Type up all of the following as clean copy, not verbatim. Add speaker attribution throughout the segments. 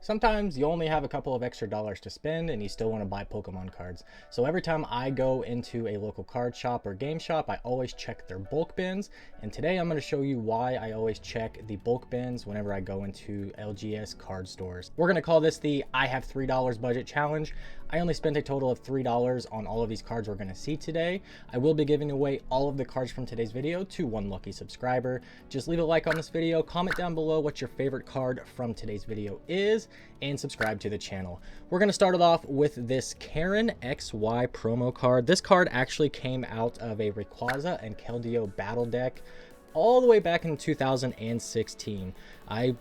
Speaker 1: Sometimes you only have a couple of extra dollars to spend and you still want to buy Pokemon cards. So every time I go into a local card shop or game shop, I always check their bulk bins. And today I'm going to show you why I always check the bulk bins whenever I go into LGS card stores. We're going to call this the I have $3 budget challenge. I only spent a total of $3 on all of these cards we're going to see today. I will be giving away all of the cards from today's video to one lucky subscriber. Just leave a like on this video, comment down below what your favorite card from today's video is, and subscribe to the channel. We're going to start it off with this Karen XY promo card. This card actually came out of a Rayquaza and Keldeo battle deck all the way back in 2016. I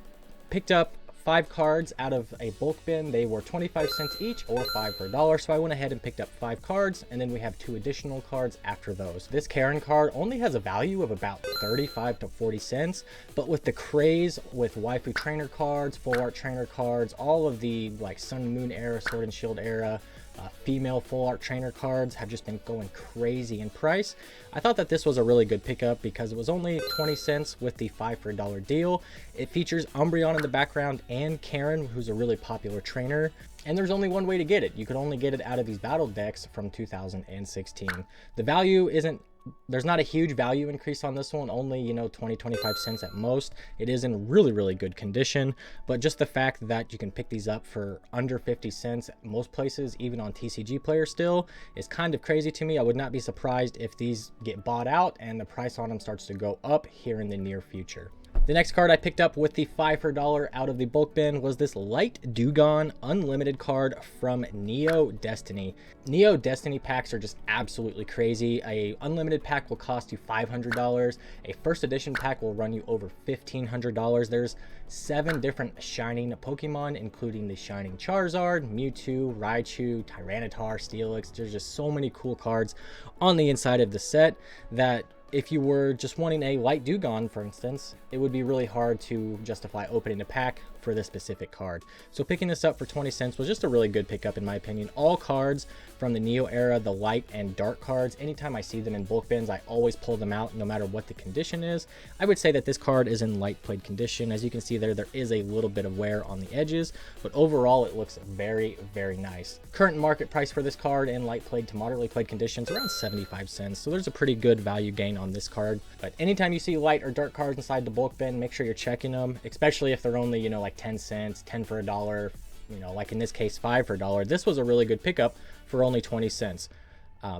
Speaker 1: picked up 5 cards out of a bulk bin. They were 25 cents each or 5 for $1. So I went ahead and picked up 5 cards, and then we have 2 additional cards after those. This Karen card only has a value of about 35 to 40 cents, but with the craze with waifu trainer cards, full art trainer cards, all of the like Sun and Moon era, Sword and Shield era, female full art trainer cards have just been going crazy in price. I thought that this was a really good pickup because it was only 20 cents with the 5 for $1 deal. It features Umbreon in the background and Karen, who's a really popular trainer. And there's only one way to get it. You could only get it out of these battle decks from 2016. The value isn't, there's not a huge value increase on this one, only 20-25 cents at most. It is in really good condition, but just the fact that you can pick these up for under 50 cents most places, even on TCG Player still, is kind of crazy to me. I would not be surprised if these get bought out and the price on them starts to go up here in the near future. The next card I picked up with the 5 for $1 out of the bulk bin was this Light Digong Unlimited card from Neo Destiny. Neo Destiny packs are just absolutely crazy. A unlimited pack will cost you $500. A first edition pack will run you over $1,500. There's 7 different shining Pokemon, including the shining Charizard, Mewtwo, Raichu, Tyranitar, Steelix. There's just so many cool cards on the inside of the set that if you were just wanting a Light Digong, for instance, it would be really hard to justify opening a pack for this specific card. So picking this up for 20 cents was just a really good pickup in my opinion. All cards from the Neo era, the light and dark cards, anytime I see them in bulk bins, I always pull them out no matter what the condition is. I would say that this card is in light played condition. As you can see there is a little bit of wear on the edges, but overall it looks very nice. Current market price for this card in light played to moderately played conditions around 75 cents. So there's a pretty good value gain on this card. But anytime you see light or dark cards inside the bulk bin, make sure you're checking them, especially if they're only, like 10 cents, 10 for $1, like in this case 5 for $1. This was a really good pickup for only 20 cents.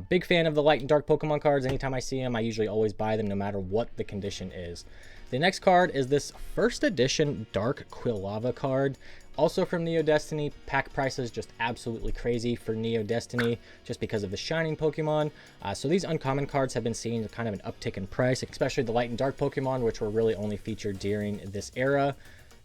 Speaker 1: Big fan of the light and dark Pokemon cards. Anytime I see them, I usually always buy them no matter what the condition is. The next card is this first edition Dark Quilava card. Also from Neo Destiny. Pack prices just absolutely crazy for Neo Destiny just because of the shining Pokemon. So these uncommon cards have been seeing kind of an uptick in price, especially the light and dark Pokemon, which were really only featured during this era.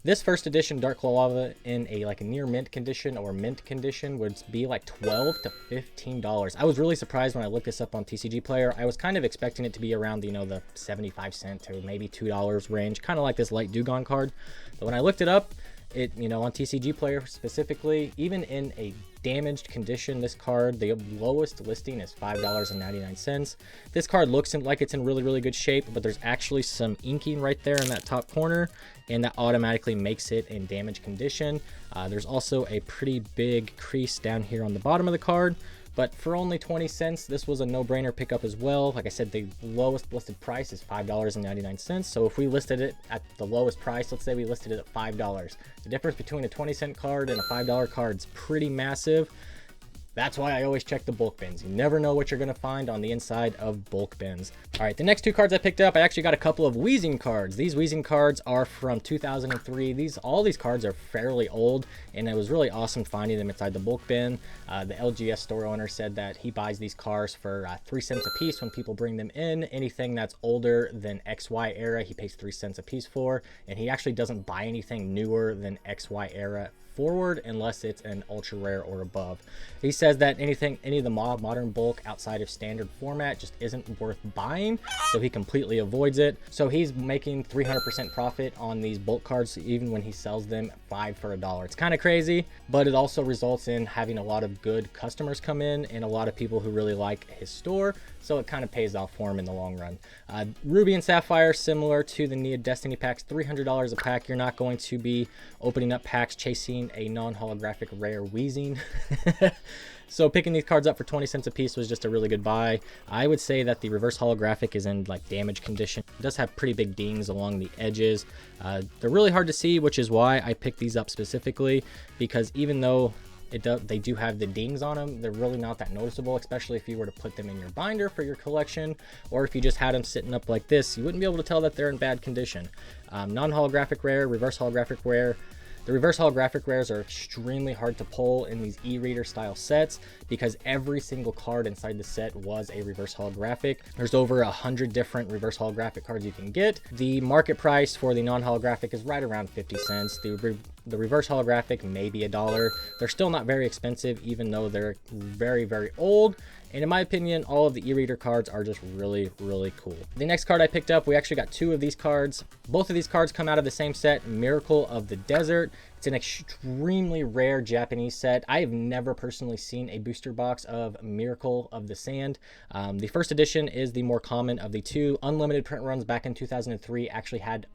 Speaker 1: This first edition Dark Quilava in a near mint condition or mint condition would be like $12 to $15. I was really surprised when I looked this up on TCG Player. I was kind of expecting it to be around the 75 cent to maybe $2 range, kind of like this Light Digong card. But when I looked it up, it on TCG Player specifically, even in a damaged condition, this card, the lowest listing is $5.99. This card looks like it's in really good shape, but there's actually some inking right there in that top corner, and that automatically makes it in damaged condition. There's also a pretty big crease down here on the bottom of the card. But for only 20 cents, this was a no-brainer pickup as well. Like I said, the lowest listed price is $5.99. So if we listed it at the lowest price, let's say we listed it at $5. The difference between a 20-cent card and a $5 card is pretty massive. That's why I always check the bulk bins. You never know what you're going to find on the inside of bulk bins. All right, the next 2 cards I picked up, I actually got a couple of Wheezing cards. These Wheezing cards are from 2003. All these cards are fairly old, and it was really awesome finding them inside the bulk bin. The LGS store owner said that he buys these cards for 3 cents a piece when people bring them in. Anything that's older than XY era, he pays 3 cents a piece for, and he actually doesn't buy anything newer than XY era forward unless it's an ultra rare or above. He said says that any of the modern bulk outside of standard format just isn't worth buying, so he completely avoids it. So he's making 300% profit on these bulk cards, even when he sells them 5 for $1. It's kind of crazy, but it also results in having a lot of good customers come in and a lot of people who really like his store, so it kind of pays off for him in the long run. Ruby and Sapphire, similar to the Nia Destiny packs, $300 a pack. You're not going to be opening up packs chasing a non-holographic rare Wheezing. So picking these cards up for 20 cents a piece was just a really good buy. I would say that the reverse holographic is in like damage condition. It does have pretty big dings along the edges. They're really hard to see, which is why I picked these up specifically, because even though they do have the dings on them, they're really not that noticeable, especially if you were to put them in your binder for your collection, or if you just had them sitting up like this, you wouldn't be able to tell that they're in bad condition. Non-holographic rare, reverse holographic rare. The reverse holographic rares are extremely hard to pull in these e-reader style sets because every single card inside the set was a reverse holographic. There's over 100 different reverse holographic cards you can get. The market price for the non-holographic is right around 50 cents. The reverse holographic may be $1. They're still not very expensive, even though they're very, very old. And in my opinion, all of the e-reader cards are just really, really cool. The next card I picked up, we actually got 2 of these cards. Both of these cards come out of the same set, Miracle of the Desert. It's an extremely rare Japanese set. I have never personally seen a booster box of Miracle of the Sand. The first edition is the more common of the two. Unlimited print runs back in 2003 actually had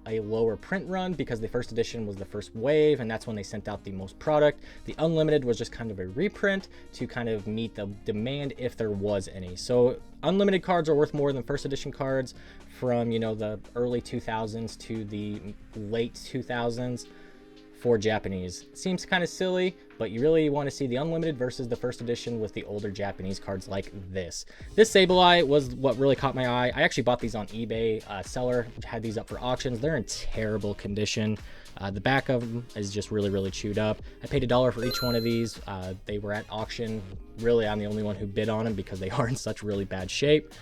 Speaker 1: a lower print run because the first edition was the first wave, and that's when they sent out the most product. The unlimited was just kind of a reprint to kind of meet the demand if there was any. So unlimited cards are worth more than first edition cards from, you know, the early 2000s to the late 2000s for Japanese. It seems kind of silly, but you really want to see the unlimited versus the first edition with the older Japanese cards like this. This Sableye was what really caught my eye. I actually bought these on eBay. Seller had these up for auctions. They're in terrible condition. The back of them is just really, really chewed up. I paid $1 for each one of these. They were at auction. Really, I'm the only one who bid on them because they are in such really bad shape.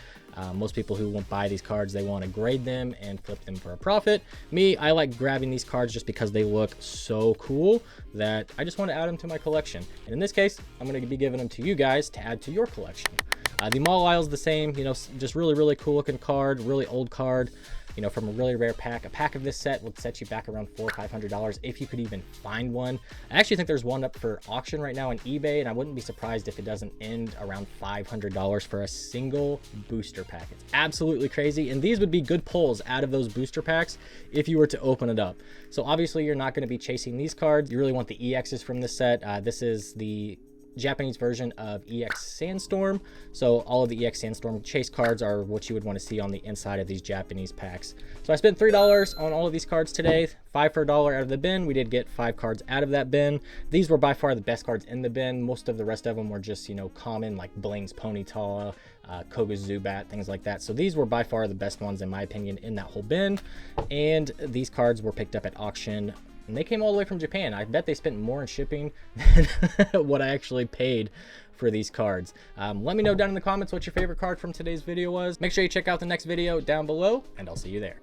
Speaker 1: Most people who won't buy these cards, they want to grade them and flip them for a profit. Me, I like grabbing these cards just because they look so cool that I just want to add them to my collection. And in this case, I'm going to be giving them to you guys to add to your collection. The Mawile is the same, you know, just really, really cool looking card, really old card, you know, from a really rare pack. A pack of this set would set you back around $400 or $500 if you could even find one. I actually think there's one up for auction right now on eBay, and I wouldn't be surprised if it doesn't end around $500 for a single booster pack. It's absolutely crazy, and these would be good pulls out of those booster packs if you were to open it up. So obviously you're not going to be chasing these cards. You really want the EXs from this set. This is the Japanese version of EX Sandstorm. So all of the EX Sandstorm chase cards are what you would want to see on the inside of these Japanese packs. So I spent $3 on all of these cards today, 5 for $1 out of the bin. We did get 5 cards out of that bin. These were by far the best cards in the bin. Most of the rest of them were just, you know, common, like Bling's Ponyta, Koga's Zubat, things like that. So these were by far the best ones in my opinion in that whole bin. And these cards were picked up at auction, and they came all the way from Japan. I bet they spent more in shipping than what I actually paid for these cards. Let me know down in the comments what your favorite card from today's video was. Make sure you check out the next video down below, and I'll see you there.